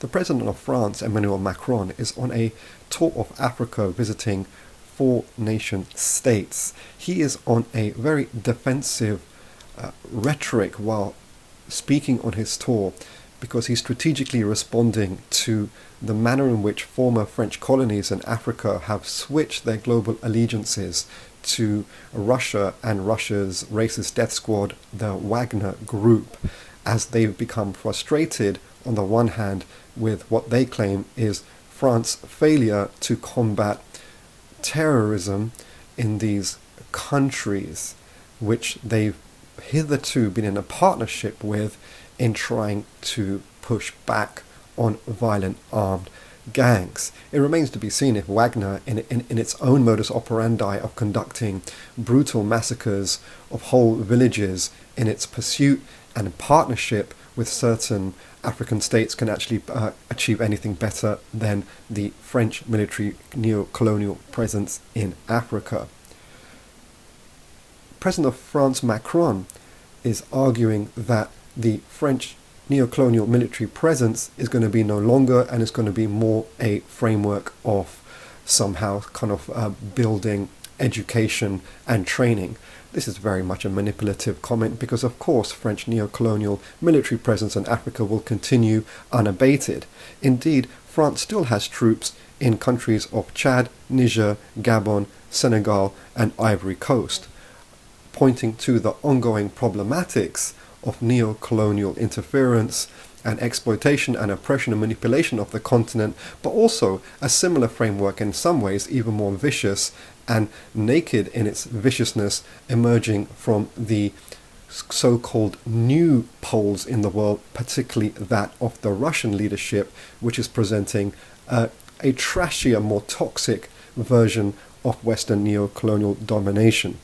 The president of France, Emmanuel Macron, is on a tour of Africa visiting four nation states. He is on a very defensive rhetoric while speaking on his tour because he's strategically responding to the manner in which former French colonies in Africa have switched their global allegiances to Russia and Russia's racist death squad, the Wagner Group, as they've become frustrated, on the one hand, with what they claim is France's failure to combat terrorism in these countries, which they've hitherto been in a partnership with in trying to push back on violent armed gangs. It remains to be seen if Wagner, in its own modus operandi of conducting brutal massacres of whole villages in its pursuit and in partnership with certain African states, can actually achieve anything better than the French military neo-colonial presence in Africa. President of France, Macron, is arguing that the French neo-colonial military presence is going to be no longer, and it's going to be more a framework of somehow kind of building education and training. This is very much a manipulative comment because, of course, French neo-colonial military presence in Africa will continue unabated. Indeed, France still has troops in countries of Chad, Niger, Gabon, Senegal, and Ivory Coast, pointing to the ongoing problematics of neo-colonial interference and exploitation and oppression and manipulation of the continent, but also a similar framework, in some ways even more vicious and naked in its viciousness, emerging from the so-called new poles in the world, particularly that of the Russian leadership, which is presenting a trashier, more toxic version of Western neo-colonial domination.